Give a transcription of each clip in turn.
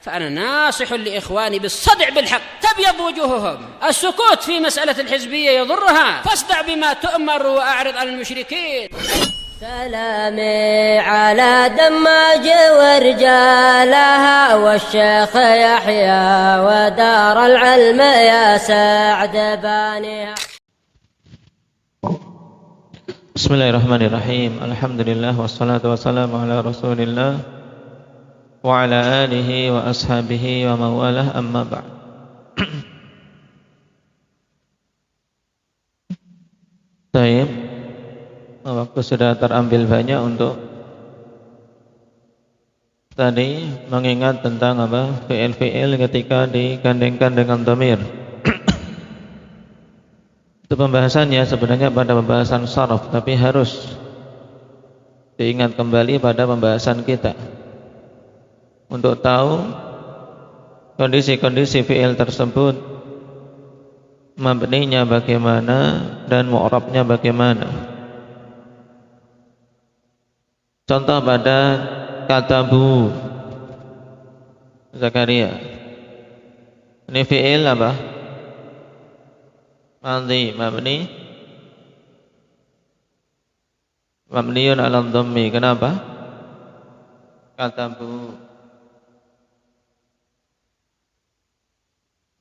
فأنا ناصح لإخواني بالصدع بالحق تبيض وجوههم. السكوت في مسألة الحزبية يضرها، فاصدع بما تؤمر وأعرض عن المشركين. سلامي على دماج ورجالها والشيخ يحيى ودار العلم يا سعد بانيها. Bismillahirrahmanirrahim. Alhamdulillah wassalatu wassalamu ala Rasulillah wa ala alihi wa ashabihi wa mawalah, amma ba'd. Baik, waktu sudah terambil banyak untuk tadi mengingat tentang fi'il ketika digandengkan dengan dhamir. Itu pembahasannya sebenarnya pada pembahasan sharaf, tapi harus diingat kembali pada pembahasan kita untuk tahu kondisi-kondisi fi'il tersebut, mabninya bagaimana dan mu'rabnya bagaimana. Contoh pada kata Bu Zakaria, ini fi'il apa? Madhi mabniun ala dhammi. Kenapa? Katabu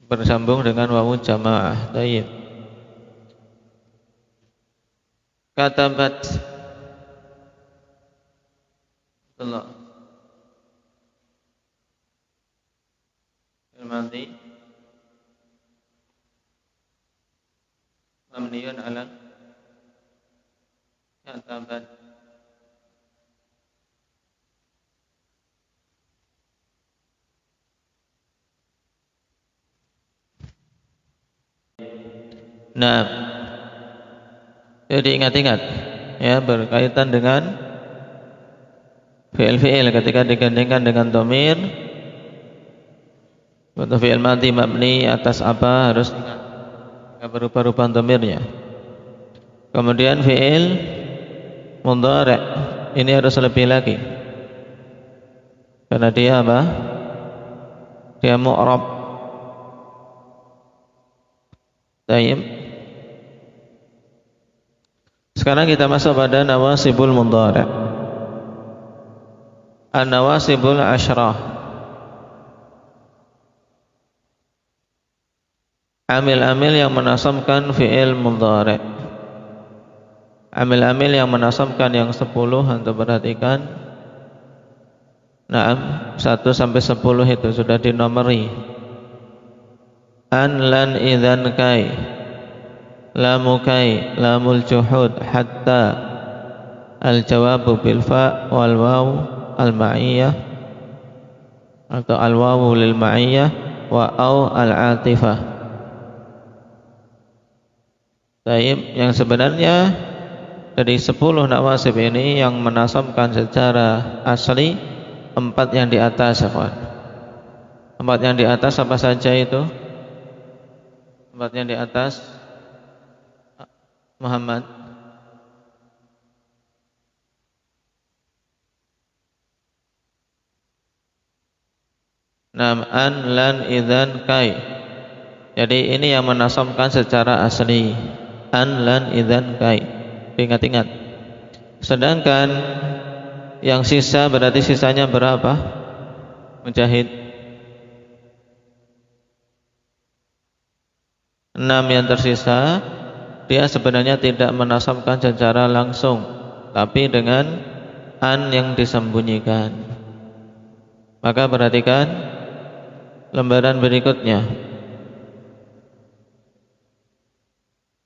bersambung dengan wawu jamaah. Baik. Katabat Allah madhi mabniun ala katabat. Nah, jadi ingat-ingat ya, berkaitan dengan fi'il ketika digandengkan dengan dhamir. Untuk fi'il madhi mabni atas apa harus ingat, enggak berubah-ubah dhamirnya. Kemudian fi'il mudhari' ini harus lebih lagi, karena dia apa? Dia mu'rab. Baik. Sekarang kita masuk pada nawasibul mudhari'. An-nawasibul asyrah, amil-amil yang menasabkan fi'il mudhari'. Amil-amil yang menasabkan yang 10, Anda perhatikan. Naam, 1 sampai 10 itu sudah dinomori. An, lan, idzan, kai, lamu kai, lamul juhud, hatta, al-jawabu bil fa wal waw al ma'iyah atau al wawu lil ma'iyah wa au al atifah. Baik, yang sebenarnya dari 10 nawasib ini yang menasabkan secara asli 4 yang di atas, ikhwan. 4 yang di atas apa saja itu? 4 yang di atas Muhammad. Nam, an, lan, idzan, kai. Jadi ini yang menasabkan secara asli. An, lan, idzan, kai. Ingat-ingat. Sedangkan yang sisa berarti sisanya berapa? Mujahid. 6 yang tersisa dia sebenarnya tidak menasabkan secara langsung, tapi dengan an yang disembunyikan. Maka perhatikan lembaran berikutnya.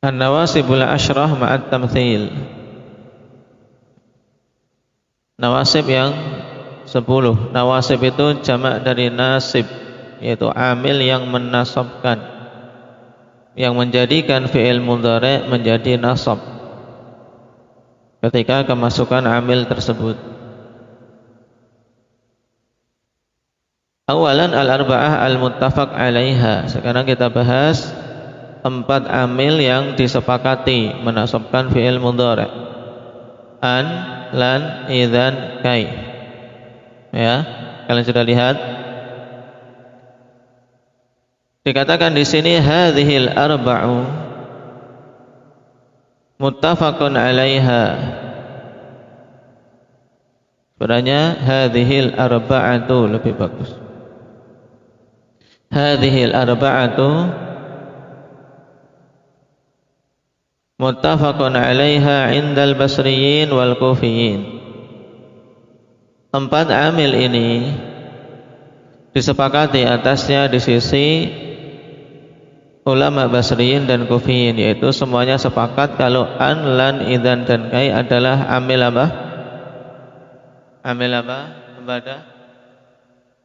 An-nawasibul asyrah ma'at tamthil. Nawasib yang 10. Nawasib itu jamak dari nasib, yaitu amil yang menasabkan, yang menjadikan fi'il mudhari' menjadi nasab ketika kemasukan amil tersebut. Awalan al-arba'ah al-muttafaq 'alaiha. Sekarang kita bahas 4 amil yang disepakati menasabkan fi'il mudhari'. An, lan, idzan, kai. Ya, kalian sudah lihat Dikatakan di sini hadhil arba'u muttafaqun 'alaiha. Sebenarnya hadhil arba'atu lebih bagus. Hadhil arba'atu muttafaqun 'alaiha 'indal basriyin wal kufiyin. 4 amil ini disepakati atasnya di sisi ulama basriyin dan kufiyin, yaitu semuanya sepakat kalau an, lan, idzan dan kai adalah amil apa? Amil apa? Ibadah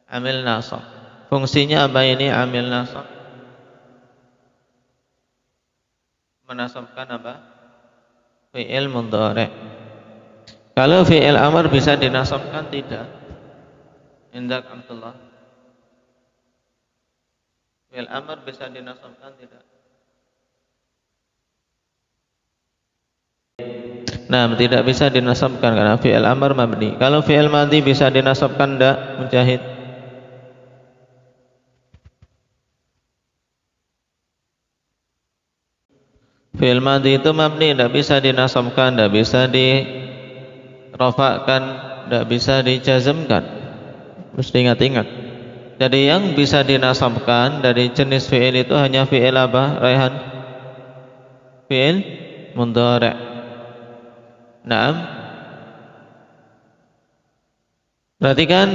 amil nasab. Fungsinya apa ini amil nasab? Menasabkan apa? Fi'il mudhari'. Kalau fi'il amr bisa dinasabkan tidak? Indak Abdullah. Fi'il amr bisa dinasabkan tidak? Nah, tidak bisa dinasabkan karena fi'il amr mabni. Kalau fi'il madhi bisa dinasabkan tidak, Mujahid? Fi'il madhi itu mabni, tidak bisa dinasabkan, tidak bisa dirafa'kan, tidak bisa dijazmkan. Mesti ingat-ingat. Jadi yang bisa dinasabkan dari jenis fi'il itu hanya fi'il apa, Raihan? Fi'il mudhari'. Naam. Perhatikan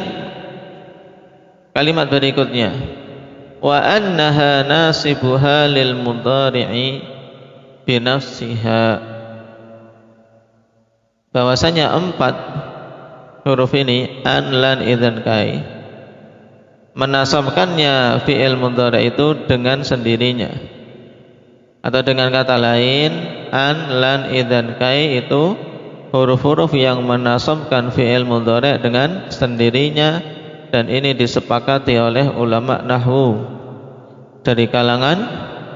kalimat berikutnya. Wa annaha nasibuha lil mudhari'i binafsiha. Bahwasanya 4 huruf ini an, lan, idzan, kai menasabkannya fi'il mudhari' itu dengan sendirinya. Atau dengan kata lain, an, lan, idzan, kai itu huruf-huruf yang menasabkan fi'il mudhari' dengan sendirinya, dan ini disepakati oleh ulama nahwu dari kalangan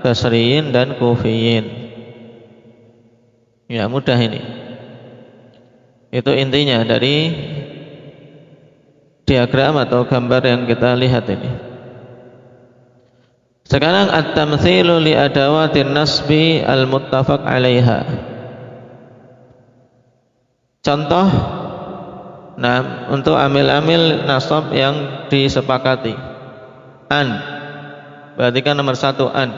basriyin dan kufiyin. Ya, mudah ini. Itu intinya dari diagram atau gambar yang kita lihat ini. Sekarang at-tamtsilu li adawatin nasbi al-muttafaq 'alaiha. Contoh, nah, untuk amil-amil nasab yang disepakati. An, berarti kan nomor 1 an.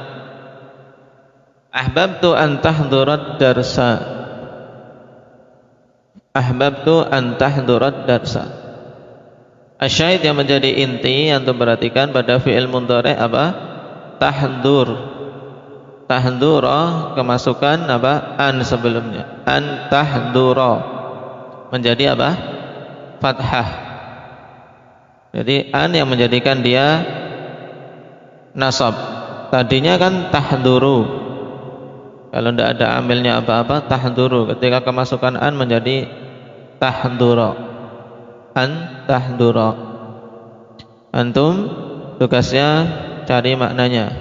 Ahbabtu an tahdurat darsa. Ahbabtu an tahdurat darsa. Asyahid yang menjadi inti yang perhatikan pada fi'il mudhari' apa? Tahdur. Tahdura kemasukan apa? An sebelumnya. An tahdura menjadi apa? Fathah. Jadi an yang menjadikan dia nasab. Tadinya kan tahduru. Kalau tidak ada amilnya apa-apa, tahduru. Ketika kemasukan an menjadi tahdura. An tahdura. Antum tugasnya cari maknanya.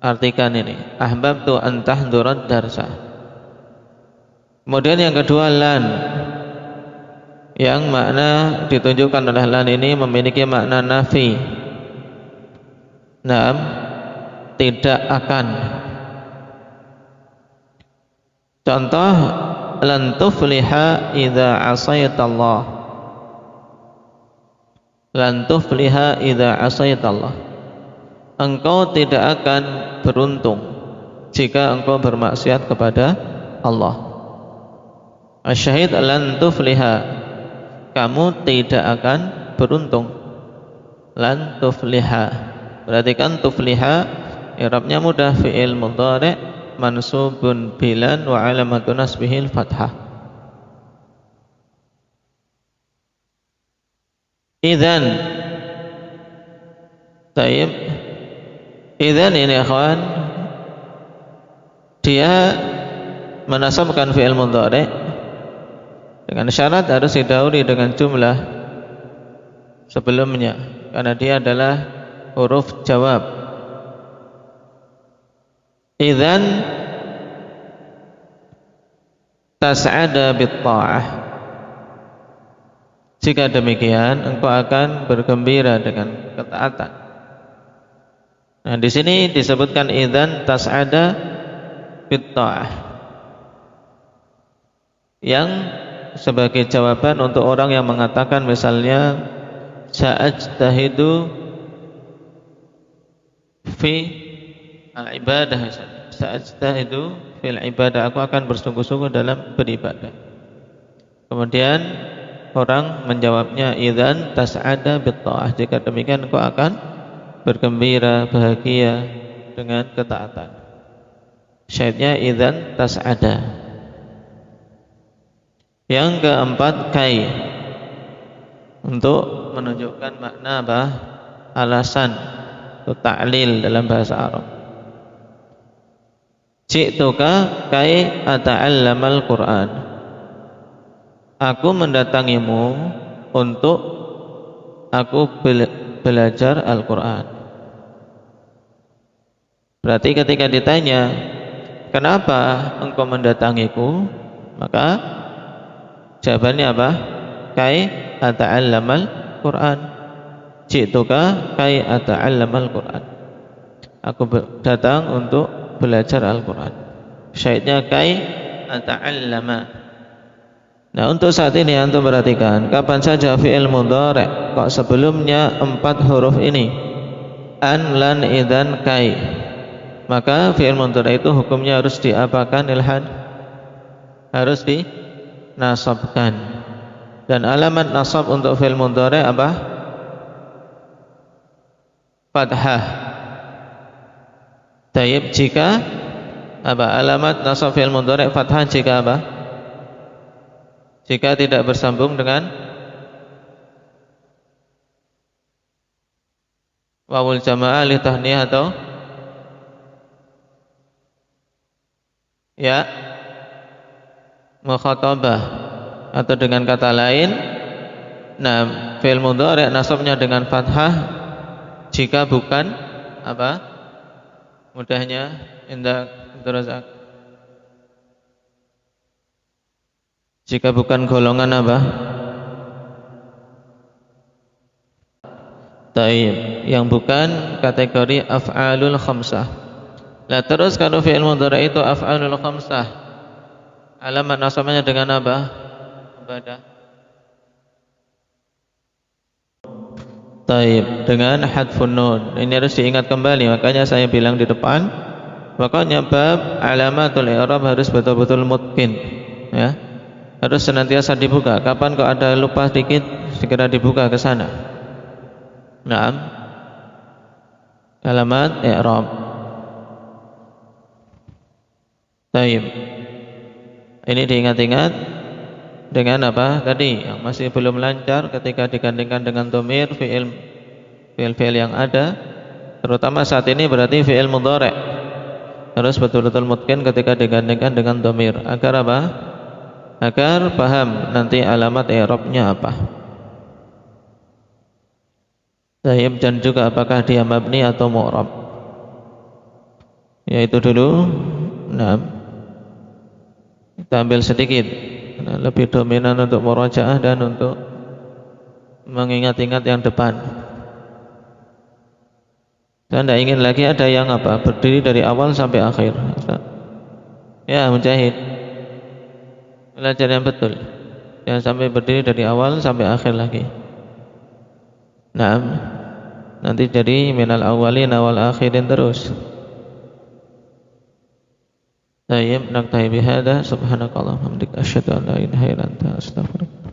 Artikan ini. Ahbabtu an tahdurat darsa. Kemudian yang kedua lan, yang makna ditunjukkan oleh lan ini memiliki makna nafi. Naam, tidak akan. Contoh, lan tufliha idza asaitallah. Lan tufliha idza asaitallah. Engkau tidak akan beruntung jika engkau bermaksiat kepada Allah. Asyahid lan tufliha, kamu tidak akan beruntung. Lan tufliha, berarti kan tufliha i'rabnya mudah, fi'il mudhari' mansubun bilan wa alamatun nasbihil fathah. Idzan, taib. Idzan ini akhwan, dia menasabkan fi'il mudhari' dengan syarat harus didahului dengan jumlah sebelumnya, karena dia adalah huruf jawab. Idzan tas'ada bit-tha'ah. Jika demikian, engkau akan bergembira dengan ketaatan. Nah, di sini disebutkan idzan tas'ada bit ta'ah, yang sebagai jawaban untuk orang yang mengatakan misalnya sa'ajtahidu fi al-ibadah, sa'ajtahidu fil ibadah, aku akan bersungguh-sungguh dalam beribadah. Kemudian orang menjawabnya idzan tas'ada bit ta'ah, jika demikian engkau akan bergembira, bahagia dengan ketaatan. Syaitnya idzan tas'ada. Yang keempat kai, untuk menunjukkan makna apa? Alasan atau ta'lil dalam bahasa Arab. Ji'tuka kai ata'allamal Qur'an, aku mendatangimu untuk aku belajar Al-Quran. Berarti ketika ditanya kenapa engkau mendatangiku, maka jawabannya apa? Kai ata'allamal Quran. Ji'tuka kai ata'allamal Quran, aku datang untuk belajar Al-Quran. Syaitnya kai ata'allama. Nah, untuk saat ini antum perhatikan, kapan saja fi'il mudhari' kok sebelumnya 4 huruf ini, an, lan, idzan, kai, maka fi'il mudhari' itu hukumnya harus diapakan ilhad? Harus dinasabkan. Dan alamat nasab untuk fi'il mudhari' apa? Fathah. Tayyib, jika apa? Alamat nasab fi'il mudhari' fathah jika apa? Jika tidak bersambung dengan wawul jamaah li tahniyah atau ya mukhatabah, atau dengan kata lain, nah fi'il mudhari' nasabnya dengan fathah jika bukan apa? Mudahnya indah Razak, jika bukan golongan apa? Taib, yang bukan kategori af'alul khamsah. Nah, terus kalau fi'il mudhari' itu af'alul khamsah, alamat nasabnya dengan apa? Ibadah. Taib, dengan hadfun nun. Ini harus diingat kembali, makanya saya bilang di depan, pokoknya bab alamatul i'rab harus betul-betul mutqin, ya. Harus senantiasa dibuka. Kapan kok ada lupa sedikit, segera dibuka ke sana. Naam. Alamat i'rab. Taib. Ini diingat-ingat dengan apa? Tadi yang masih belum lancar ketika digandingkan dengan dhamir fi'il yang ada, terutama saat ini berarti fi'il mudhari' harus betul-betul mutqin ketika digandingkan dengan dhamir. Agar apa? Agar paham nanti alamat i'rabnya apa. Taib, dan juga apakah dia mabni atau mu'rab. Yaitu dulu. Nah, kita ambil sedikit, lebih dominan untuk murajaah dan untuk mengingat-ingat yang depan. Saya tidak ingin lagi ada yang apa? Berdiri dari awal sampai akhir. Ya, Mujahid, belajar yang betul. Jangan sampai berdiri dari awal sampai akhir lagi. Nah, nanti jadi minal awalin awal akhirin terus. Tayyib, naktahi bihada, subhanakallahumma hamdika asyhadu an la ilaha illa anta astaghfiruka.